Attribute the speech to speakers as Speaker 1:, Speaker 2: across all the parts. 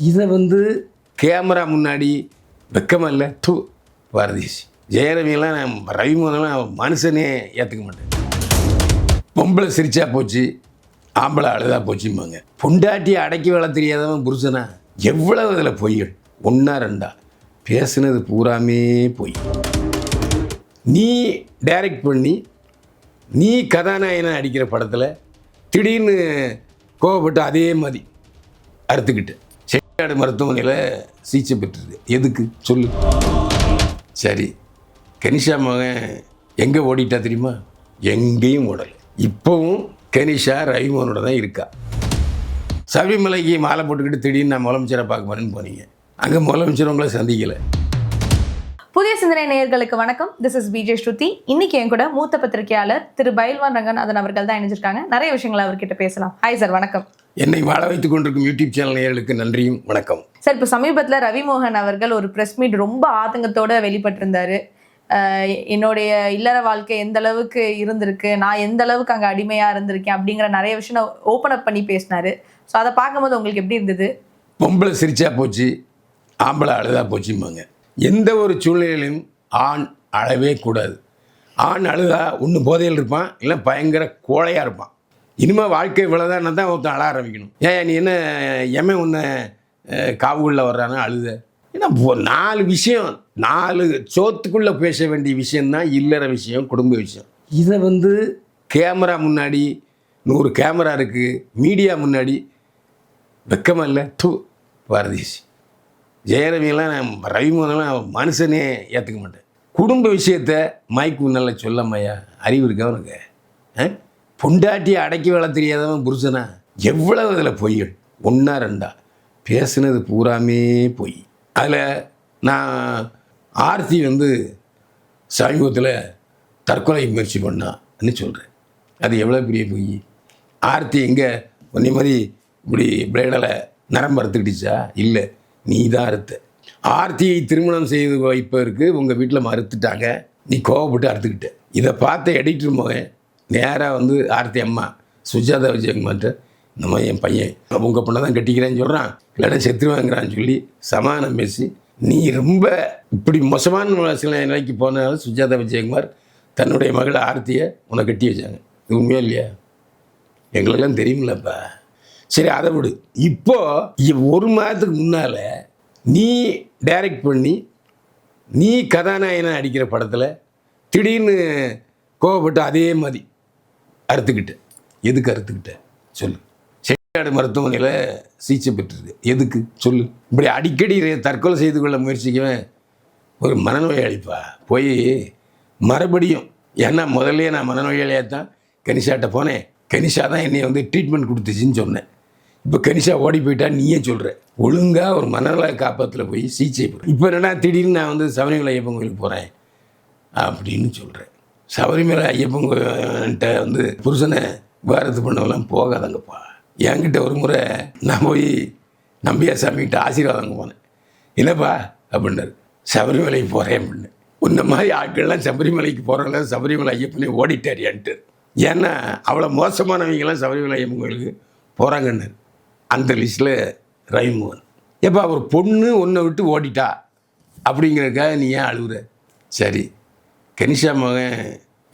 Speaker 1: இதை கேமரா முன்னாடி வெக்கமாக இல்லை பாரதீஷ் ஜெயரவியெல்லாம் நான் ரவிமோகனெல்லாம் மனுஷனே ஏற்றுக்க மாட்டேன். பொம்பளை சிரிச்சா போச்சு, ஆம்பளை அழுதா போச்சும்பாங்க. பொண்டாட்டி அடக்கி வேலை தெரியாதவன் புருஷனா? எவ்வளவு இதில் பொய்கள், ஒன்றா ரெண்டா பேசுனது பூராமே பொய். நீ டைரக்ட் பண்ணி நீ கதாநாயகனை அடிக்கிற படத்தில் திடீர்னு கோவப்பட்டு அதே மாதிரி அறுத்துக்கிட்டு செட்டிநாடு மருத்துவமனையில் சிகிச்சை பெற்றுது. எதுக்கு சொல்லு? சரி, கனிஷா மகன் எங்கே ஓடிட்டா தெரியுமா? எங்கேயும் ஓடலை. இப்போவும் கனிஷா ரவிமோகனோட தான் இருக்கா. சபரிமலைக்கு மாலை போட்டுக்கிட்டு திடீர்னு நான் முதலமைச்சரை பார்க்க போறேன்னு போனீங்க. அங்கே முதலமைச்சர் உங்களை சந்திக்கலை.
Speaker 2: புதிய சிந்தனை நேயர்களுக்கு வணக்கம். திஸ் இஸ் பிஜே ஸ்ருதி. இன்னைக்கு என் கூட மூத்த பத்திரிகையாளர் திரு பயில்வான் ரங்கநாதன் அவர்கள் தான் இணைஞ்சிருக்காங்க. நிறைய விஷயங்களை அவர்கிட்ட பேசலாம். ஹாய் சார், வணக்கம்.
Speaker 1: என்னை வாழ வைத்துக் கொண்டிருக்கும் யூடியூப் சேனல் நேயர்களுக்கு நன்றியும் வணக்கம்.
Speaker 2: சார், இப்போ சமீபத்தில் ரவிமோகன் அவர்கள் ஒரு ப்ரெஸ் மீட் ரொம்ப ஆதங்கத்தோடு வெளிப்பட்டிருந்தாரு. என்னுடைய இல்லற வாழ்க்கை எந்த அளவுக்கு இருந்திருக்கு, நான் எந்த அளவுக்கு அங்கே அடிமையாக இருந்திருக்கேன் அப்படிங்கிற நிறைய விஷயம் ஓப்பன் அப் பண்ணி பேசினாரு. ஸோ அதை பார்க்கும்போது உங்களுக்கு எப்படி இருந்தது?
Speaker 1: பொம்பளை சிரிச்சா போச்சு, ஆம்பளை அழுதா போச்சும்பாங்க. எந்த ஒரு சூழ்நிலையிலும் ஆண் அழவே கூடாது. ஆண் அழுதா ஒன்று போதையில் இருப்பான், இல்லை பயங்கர கோழையாக இருப்பான். இனிமேல் வாழ்க்கை இவ்வளோதான் தான் ஒருத்தன் அழ ஆரம்பிக்கணும். ஏன் நீ என்ன எம்ஏ உன்னை காவுகளில் வர்றானா அழுத? ஏன்னா 4 விஷயம், 4 சோத்துக்குள்ளே பேச வேண்டிய விஷயந்தான் இல்லற விஷயம், குடும்ப விஷயம். இதை கேமரா முன்னாடி 100 கேமரா இருக்குது, மீடியா முன்னாடி வெக்கமாக இல்லை பாரதீஷ் ஜெயரவியெல்லாம் நான் ரவிமோகனெல்லாம் மனுஷனே ஏற்றுக்க மாட்டேன். குடும்ப விஷயத்தை மைக்கு முன்னால் சொல்லம்மையா, அறிவு இருக்கா உனக்கு? பொண்டாட்டி அடக்கி வேலை தெரியாதவன் புருஷனா? எவ்வளவு இதில் பொய்கள், ஒன்றா ரெண்டா பேசுனது பூராமே பொய். அதில் நான் ஆர்த்தி சமீபத்தில் தற்கொலை முயற்சி பண்ணான்னு சொல்கிறேன். அது எவ்வளோ பெரிய பொய். ஆர்த்தி எங்கே ஒன்றே மாதிரி இப்படி பிளேடில் நரம்பு அறுத்துக்கிட்டுச்சா? இல்லை, நீ தான் அறுத்த. ஆர்த்தியை திருமணம் செய்து வைப்பதற்கு உங்கள் வீட்டில் மறுத்துட்டாங்க, நீ கோவப்பட்டு அறுத்துக்கிட்ட. இதை பார்த்த எடிட்டர் மகன் நேராக ஆர்த்தி அம்மா சுஜாதா விஜயகுமார்ட்ட, இந்த மாதிரி என் பையன் உங்கள் பொண்ணை தான் கட்டிக்கிறேன்னு சொல்கிறான், இல்லைன்னா செத்துருவாங்கிறான்னு சொல்லி சமாதானம் பேசி, நீ ரொம்ப இப்படி மோசமான சில நிலைக்கு போனாலும் சுஜாதா விஜயகுமார் தன்னுடைய மகள் ஆர்த்தியை உன்னை கட்டி வச்சாங்க. இது உண்மையா இல்லையா? எங்களுக்கெல்லாம் தெரியுமில்லப்பா. சரி, அதை விடு. இப்போது 1 மாதத்துக்கு முன்னால் நீ டைரக்ட் பண்ணி நீ கதாநாயகனை அடிக்கிற படத்தில் திடீர்னு கோவப்பட்டு அதே மாதிரி அறுத்துக்கிட்ட. எதுக்கு அறுத்துக்கிட்ட சொல்லு? செட்டிநாடு மருத்துவமனையில் சிகிச்சை பெற்றுது. எதுக்கு சொல்லு? இப்படி அடிக்கடி தற்கொலை செய்து கொள்ள முயற்சிக்குவேன் ஒரு மனநோயாளிப்பா. போய் மறுபடியும், ஏன்னா முதல்ல நான் மனநோயாளியாக தான் கனிஷாட்ட போனேன். கனிஷா தான் என்னை ட்ரீட்மெண்ட் கொடுத்துச்சின்னு சொன்னேன். இப்போ கனிஷா ஓடி போயிட்டா நீயே சொல்கிற. ஒழுங்காக ஒரு மனநல காப்பகத்தில் போய் சிகிச்சை போகிறேன். இப்போ என்னடா திடீர்னு நான் சபரிமலை ஐயப்பன் கோயிலுக்கு போகிறேன் அப்படின்னு சொல்கிறேன். சபரிமலை ஐயப்பன் கோயில்கிட்ட புருஷனை விவாகரத்து பண்ணவெல்லாம் போகாதங்கப்பா. என்கிட்ட ஒரு முறை நான் போய் நம்பியார் சாமிகிட்ட ஆசீர்வாதங்க போனேன். இல்லைப்பா அப்படின்னாரு, சபரிமலைக்கு போகிறேன் அப்படின்னு. உன்ன மாதிரி ஆட்கள்லாம் சபரிமலைக்கு போகிறவங்கள சபரிமலை ஐயப்பனே ஓடிட்டாரியான்ட்டு. ஏன்னா அவ்வளோ மோசமானவங்கெல்லாம் சபரிமலை ஐயப்பன் கோயிலுக்கு போகிறாங்கன்னு. அந்த லிஸ்ட்டில் ரவிமோகன். எப்போ ஒரு பொண்ணு ஒன்றை விட்டு ஓடிட்டா அப்படிங்கிறதுக்காக நீ ஏன் அழுகுற? சரி, கனிஷா மகன்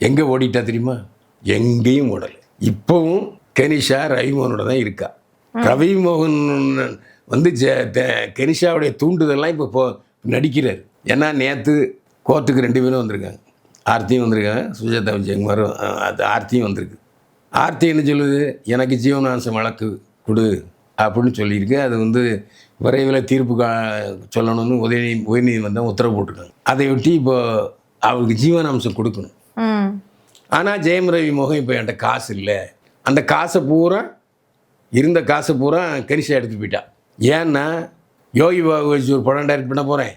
Speaker 1: எங்கே ஓடிட்டா தெரியுமா? எங்கேயும் ஓடலை. இப்போவும் கனிஷா ரவிமோகனோட தான் இருக்கா. ரவிமோகன் கனிஷாவுடைய தூண்டுதெல்லாம் இப்போ நடிக்கிறார். ஏன்னா நேற்று கோர்ட்டுக்கு 2 பேரும் வந்திருக்காங்க. ஆர்த்தியும் வந்திருக்காங்க, சுஜாதா விஜயகுமாரும். அது ஆர்த்தியும் வந்திருக்கு. ஆர்த்தி என்ன சொல்லுது? எனக்கு ஜீவனாம்சம் வழக்கு கொடு அப்படின்னு சொல்லியிருக்கு. அது விரைவில் தீர்ப்பு சொல்லணும்னு உயர்நீதிமன்றம் உத்தரவு போட்டிருக்காங்க. அதை ஒட்டி இப்போ அவருக்கு ஜீவனாம்சம் கொடுக்கணும். ஆனால் ஜெயம் ரவி மோகன் இப்போ என்கிட்ட காசு இல்லை, அந்த காசை பூரா இருந்த காசை பூரா கனிஷா எடுத்து போயிட்டா. ஏன்னா யோகி பாபு வச்சு ஒரு படம் டைரக்ட் பண்ண போகிறேன்,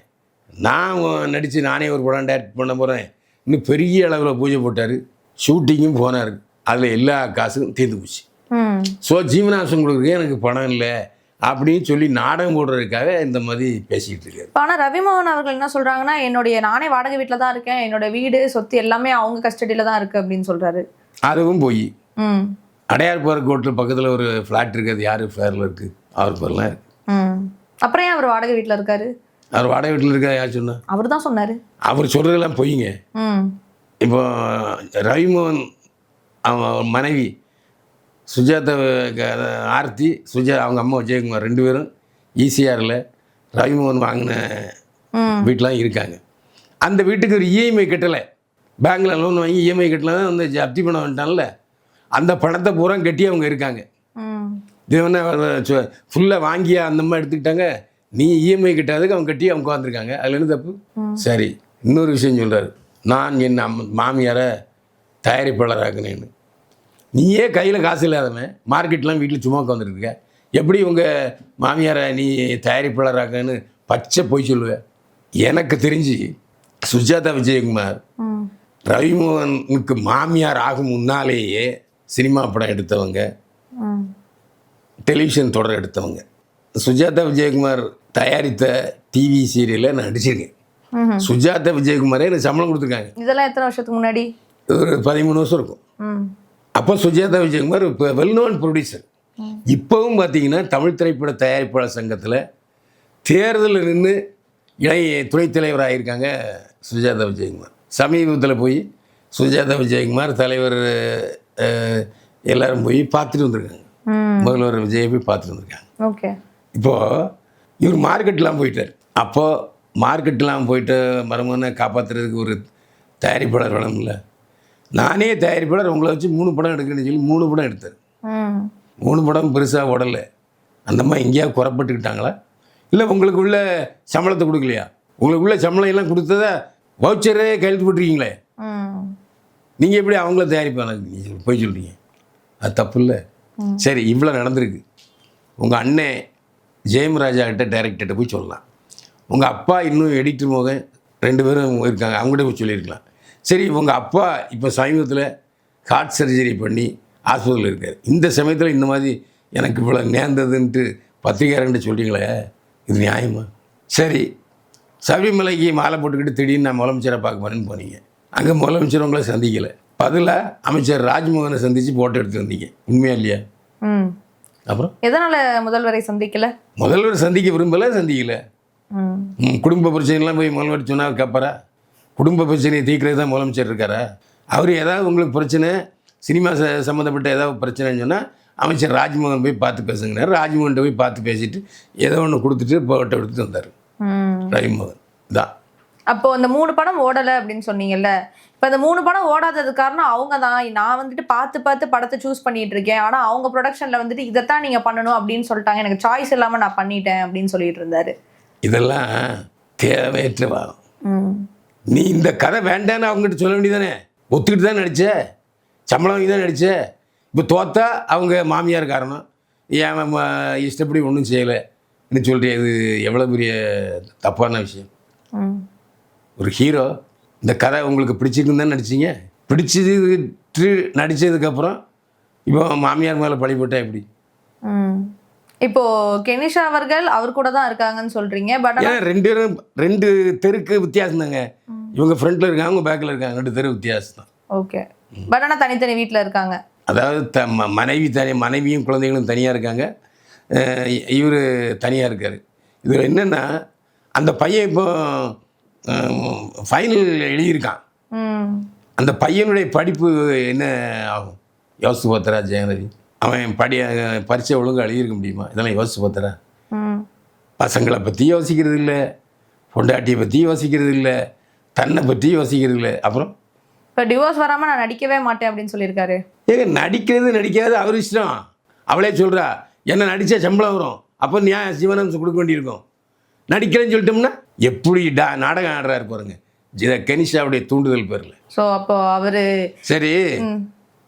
Speaker 1: நான் நடித்து நானே ஒரு படம் டைரக்ட் பண்ண போகிறேன், இன்னும் பெரிய அளவில் பூஜை போட்டார், ஷூட்டிங்கும் போனார். அதில் எல்லா காசும் தீர்ந்து போச்சு. ஸோ ஜீவனாம்சம் கொடுக்குறதுக்கு எனக்கு பணம் இல்லை அப்படின்னு சொல்லி நாடகம் போடுறதுக்காக இந்த மாதிரி பேசிக்கிட்டு இருக்காரு.
Speaker 2: ஆனால் ரவிமோகன் அவர்கள் என்ன சொல்கிறாங்கன்னா, நானே வாடகை வீட்டில் தான் இருக்கேன், என்னோட வீடு சொத்து எல்லாமே அவங்க கஸ்டடியில் தான் இருக்குது அப்படின்னு சொல்கிறாரு.
Speaker 1: அதுவும் போய் அடையார் பார்க் ஹோட்டல் பக்கத்தில் ஒரு ஃப்ளாட் இருக்குது. அது யார் பேரில் இருக்குது? அவர் பேர்லாம் இருக்குது.
Speaker 2: அப்புறம் ஏன் அவர் வாடகை வீட்டில் இருக்காரு?
Speaker 1: அவர் வாடகை வீட்டில் இருக்க யார் சொன்னா?
Speaker 2: அவர் தான் சொன்னார்.
Speaker 1: அவர் சொல்கிறதெல்லாம் பொய்ங்க.
Speaker 2: ம்
Speaker 1: இப்போ ரவிமோகன் அவன் மனைவி சுஜாதா ஆர்த்தி அவங்க அம்மா விஜயகுமார் 2 பேரும் ஈசிஆரில் ரவிமோகன் வாங்கின வீட்டிலாம் இருக்காங்க. அந்த வீட்டுக்கு ஒரு இஎம்ஐ கட்டலை. பேங்க்கில் லோன் வாங்கி இஎம்ஐ கட்டலாம் அந்த ஜப்தி பண்ண வந்துட்டான்ல, அந்த பணத்தை பூரா கட்டி அவங்க இருக்காங்க. இது என்ன ஃபுல்லாக வாங்கியா அந்த மாதிரி எடுத்துக்கிட்டாங்க. நீ இஎம்ஐ கட்டாததுக்கு அவங்க கட்டி அவங்க உட்காந்துருக்காங்க. அதில் என்ன தப்பு? சரி, இன்னொரு விஷயம் சொல்கிறார், நான் என் மாமியாரை தயாரிப்பாளராக்குனேன்னு. நீயே கையில் காசு இல்லாதவன் மார்க்கெட்லாம் வீட்டில் சும்மா உட்காந்துருக்க, எப்படி உங்கள் மாமியாரை நீ தயாரிப்பாளராக்குன்னு பச்சை போய் சொல்லுவேன். எனக்கு தெரிஞ்சு சுஜாதா விஜயகுமார் ரவிமோகனுக்கு மாமியார் ஆகும் முன்னாலேயே சினிமா படம் எடுத்தவங்க, டெலிவிஷன் தொடர் எடுத்தவங்க. சுஜாதா விஜயகுமார் தயாரித்த டிவி சீரியலில் நான் நடிச்சிருக்கேன். சுஜாதா விஜயகுமாரே எனக்கு சம்பளம் கொடுத்துருக்காங்க.
Speaker 2: இதெல்லாம் எத்தனை வருஷத்துக்கு முன்னாடி? ஒரு
Speaker 1: 13 வருஷம் இருக்கும். அப்போ சுஜாதா விஜயகுமார் இப்போ வெல் நோன் ப்ரொடியூசர். இப்போவும் பார்த்தீங்கன்னா தமிழ் திரைப்பட தயாரிப்பாளர் சங்கத்தில் தேர்தலில் நின்று துணைத் தலைவராக இருக்காங்க சுஜாதா விஜயகுமார். சமீபத்தில் போய் சுஜாதா விஜயகுமார் தலைவர் எல்லாரும் போய் பார்த்துட்டு வந்திருக்காங்க. முதல்வர் விஜயை போய் பார்த்துட்டு வந்திருக்காங்க.
Speaker 2: ஓகே.
Speaker 1: இப்போது இவர் மார்க்கெட்லாம் போயிட்டார். அப்போது மார்க்கெட்லாம் போயிட்டு மருமகனை காப்பாற்றுறதுக்கு ஒரு தயாரிப்பாளர் வேணும்ல. நானே தயாரிப்பாளர் உங்களை வச்சு 3 படம் எடுக்கிறேன்னு சொல்லி 3 படம் எடுத்தார். 3 படம் பெருசாக ஓடலை. அந்த மாதிரி எங்கேயாவது குறப்பட்டுக்கிட்டாங்களா? இல்லை உங்களுக்கு உள்ள சம்பளத்தை கொடுக்கலையா? உங்களுக்கு உள்ள சம்பளம் எல்லாம் கொடுத்ததா வவுச்சரே கையெழுத்து போட்டிருக்கீங்களே, நீங்கள் எப்படி அவங்கள தயாரிப்பாங்க நீங்கள் போய் சொல்கிறீங்க? அது தப்பு இல்லை. சரி, இவ்வளோ நடந்திருக்கு. உங்கள் அண்ணன் ஜெயம்ராஜா கிட்ட டைரக்டர்கிட்ட போய் சொல்லலாம். உங்கள் அப்பா இன்னும் எடிட்டர் மோகன் 2 பேரும் இருக்காங்க, அவங்ககிட்ட போய் சொல்லியிருக்கலாம். சரி, உங்கள் அப்பா இப்போ சமீபத்தில் ஹார்ட் சர்ஜரி பண்ணி ஹாஸ்பிட்டலில் இருக்கார். இந்த சமயத்தில் இந்த மாதிரி எனக்கு இவ்வளோ நேர்ந்ததுன்ட்டு பத்திரிகையாளர்கிட்ட சொல்கிறீங்களே, இது நியாயமா? சரி, சபரிமலைக்கு மாலை போட்டுக்கிட்டு திடீர்னு நான் முதலமைச்சரை பார்க்க போகிறேன்னு போனீங்க. அங்கே முதலமைச்சர் உங்களை சந்திக்கலை, பதிலாக அமைச்சர் ராஜ்மோகனை சந்தித்து போட்டோ எடுத்து வந்தீங்க. உண்மையா இல்லையா? அப்புறம்
Speaker 2: எதனால் முதல்வரை சந்திக்கலை?
Speaker 1: முதல்வர் சந்திக்க விரும்பலை, சந்திக்கலை. குடும்ப பிரச்சனைலாம் போய் முதல்வர் சொன்னால் கேட்பாரா? குடும்ப பிரச்சனையை தீர்க்கிறது தான் முதலமைச்சர் இருக்காரா? அவர் ஏதாவது உங்களுக்கு பிரச்சனை, சினிமா சம்மந்தப்பட்ட ஏதாவது பிரச்சனைன்னு சொன்னால் அமைச்சர் ராஜ்மோகன் போய் பார்த்து பேசுங்கிறார். ராஜ்மோகன்கிட்ட போய் பார்த்து பேசிட்டு ஏதோ ஒன்று கொடுத்துட்டு போட்டோ எடுத்துட்டு வந்தார் ராஜ்மோகன் தான்.
Speaker 2: அப்போது அந்த 3 படம் ஓடலை அப்படின்னு சொன்னீங்கல்ல, இப்போ அந்த 3 படம் ஓடாதது காரணம் அவங்க தான். நான் வந்துட்டு பார்த்து படத்தை சூஸ் பண்ணிட்டு இருக்கேன், ஆனால் அவங்க ப்ரொடக்ஷனில் வந்துட்டு இதைத்தான் நீங்கள் பண்ணணும் அப்படின்னு சொல்லிட்டாங்க, எனக்கு சாய்ஸ் இல்லாமல் நான் பண்ணிட்டேன் அப்படின்னு சொல்லிட்டு இருந்தாரு.
Speaker 1: இதெல்லாம் தேவையற்றவா? நீ இந்த கதை வேண்டான்னு அவங்ககிட்ட சொல்ல வேண்டியதானே? ஒத்துக்கிட்டு தான் நடிச்ச, சம்பளம் வாங்கி தான் நடிச்ச. இப்போ தோத்தா அவங்க மாமியார் காரணம், ஏன் இஷ்டப்படி ஒன்றும் செய்யலைன்னு சொல்கிறேன். இது எவ்வளோ பெரிய தப்பான விஷயம். ஒரு ஹீரோ இந்த கதை உங்களுக்கு பிடிச்சிருக்குன்னு தான் நடிச்சிங்க. பிடிச்சிட்டு நடித்ததுக்கப்புறம் இப்போ மாமியார் மேலே பழி போட்டால் எப்படி?
Speaker 2: இப்போ கெனிஷா அவர்கள் அவர் கூட தான் இருக்காங்கன்னு சொல்கிறீங்க. பட்
Speaker 1: ஏன் 2 தெருக்கு வித்தியாசம் தாங்க. இவங்க ஃப்ரண்ட்டில் இருக்காங்க, அவங்க பேக்கில் இருக்காங்க, 2 தெரு வித்தியாசம் தான்.
Speaker 2: ஓகே. பட் ஆனால் தனித்தனி வீட்டில் இருக்காங்க.
Speaker 1: அதாவது மனைவியும் குழந்தைகளும் தனியாக இருக்காங்க, இவர் தனியாக இருக்கார். இதில் என்னென்னா அந்த பையன் இப்போ ஃபைனல் எழுதியிருக்கான். அந்த பையனுடைய படிப்பு என்ன ஆகும் யோசித்து பார்த்தரா ஜெயநதி? அவன் பரீட்சை ஒழுங்கு எழுதியிருக்க முடியுமா? இதெல்லாம் யோசித்து பார்த்தரா? பசங்களை பற்றி யோசிக்கிறது இல்லை, பொண்டாட்டியை பற்றி யோசிக்கிறது இல்லை, தன்னை பற்றி யோசிக்கிறது இல்லை. அப்புறம்
Speaker 2: இப்போ டிவோர்ஸ் வராமல் நான் நடிக்கவே மாட்டேன் அப்படின்னு சொல்லியிருக்காரு.
Speaker 1: ஏங்க நடிக்காது அவர் இஷ்டம். அவளே சொல்கிறா என்ன நடித்தா சம்பளம் வரும், அப்போ நியாயம் ஜீவனாம்சம் கொடுக்க வேண்டியிருக்கும். நடிக்கிறேன்னு சொல்லிட்டோம்னா எப்படி நாடகம் ஆடுறாரு பாருங்க, கெனிஷாவுடைய தூண்டுதல் பேரில்.
Speaker 2: ஸோ அப்போ அவர்
Speaker 1: சரி,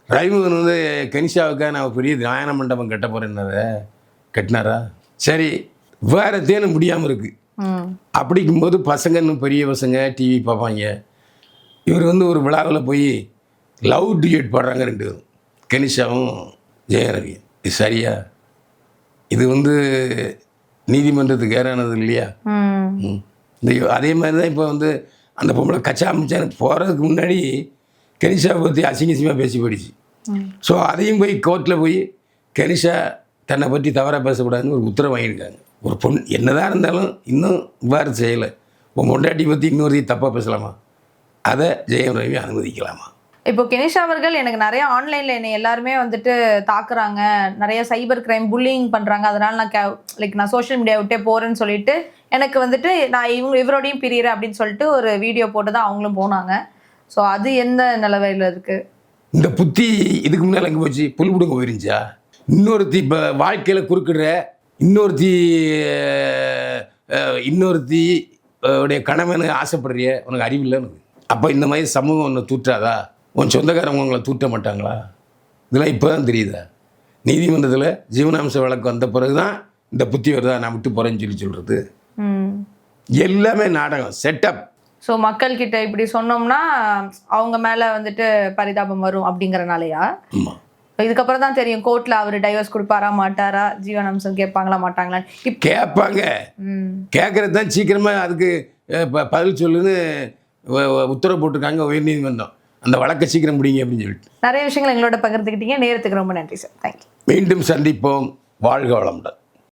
Speaker 1: ரவிமோகன் வந்து கெனிஷாவுக்காக நான் பெரிய தியான மண்டபம் கட்ட போகிறேன்னார கட்டினாரா? சரி, வேறு தேனும் முடியாமல் இருக்குது. அப்படிங்கும்போது பசங்க இன்னும் பெரிய பசங்க டிவி பார்ப்பாங்க. இவர் வந்து ஒரு விழாவில் போய் லவ் டியூட் பாடுறாங்க 2 பேரும், கெனிஷாவும் ஜெயரவியும். இது சரியா? இது வந்து நீதிமன்றத்துக்கு ஏறானது இல்லையா? அதே மாதிரி தான் இப்போ வந்து அந்த பொம்பளை கச்சா அமைச்சாரு போகிறதுக்கு முன்னாடி கெனிஷாவை பற்றி அசிங்கசியமாக பேசி போயிடுச்சு. ஸோ அதையும் போய் கோர்ட்டில் போய் கெனிஷா தன்னை பற்றி தவறாக பேசக்கூடாதுன்னு ஒரு உத்தரவு வாங்கியிருக்காங்க. ஒரு பொண்ணு என்னதான் இருந்தாலும் இன்னும் இவ்வாறு செய்யலை. உன் பொண்டாட்டி பற்றி இன்னொரு தப்பாக பேசலாமா? அதை ஜெயம் ரவி அனுமதிக்கலாமா?
Speaker 2: இப்போ கெனிஷா அவர்கள் எனக்கு நிறைய ஆன்லைனில் என்னை எல்லாருமே வந்துட்டு தாக்குறாங்க, நிறைய சைபர் கிரைம் புல்லிங் பண்ணுறாங்க, அதனால் நான் நான் சோஷியல் மீடியா விட்டே போகிறேன்னு சொல்லிட்டு எனக்கு வந்துட்டு நான் இவரோடையும் பிரியிறேன் அப்படின்னு சொல்லிட்டு ஒரு வீடியோ போட்டு தான் அவங்களும் போனாங்க. ஸோ அது எந்த நிலவையில் இருக்குது?
Speaker 1: இந்த புத்தி இதுக்கு முன்னால் எங்கே போச்சு? புல் பிடுங்க போயிருந்துச்சா? இன்னொருத்தி இப்போ வாழ்க்கையில் குறுக்கிடுற இன்னொருத்தி உடைய கணவனு ஆசைப்படுறிய, உனக்கு அறிவில்லை உனக்கு. அப்போ இந்த மாதிரி சமூகம் ஒன்று தூற்றாதா? உன் சொந்தக்காரங்க உங்களை தூட்ட மாட்டாங்களா? இதெல்லாம் இப்போ தான் தெரியுதா? நீதிமன்றத்தில் ஜீவனாம்ச வழக்கு வந்த பிறகு தான் இந்த புத்தி வருதா நான் விட்டு போகிறேன்னு சொல்கிறது. எல்லாமே நாடகம், செட்டப்.
Speaker 2: ஸோ மக்கள்கிட்ட இப்படி சொன்னோம்னா அவங்க மேலே வந்துட்டு பரிதாபம் வரும் அப்படிங்கிறனாலயா?
Speaker 1: ஆமாம்.
Speaker 2: இதுக்கப்புறம் தான் தெரியும் கோர்ட்டில் அவர் டைவர்ஸ் கொடுப்பாரா மாட்டாரா, ஜீவனாம்சம் கேட்பாங்களா மாட்டாங்களான்னு.
Speaker 1: கேட்பாங்க. கேட்குறது தான் சீக்கிரமாக அதுக்கு பதில் சொல்லுன்னு உத்தரவு போட்டிருக்காங்க உயர்நீதிமன்றம். அந்த வழக்கை சீக்கிரம் முடியுங்க அப்படின்னு சொல்லிட்டு
Speaker 2: நிறைய விஷயங்கள் எங்களோட பகிர்ந்துக்கிட்டீங்க. நேரத்துக்கு ரொம்ப நன்றி சார். தேங்க்யூ.
Speaker 1: மீண்டும் சந்திப்போம். வாழ்க வளமுடன்.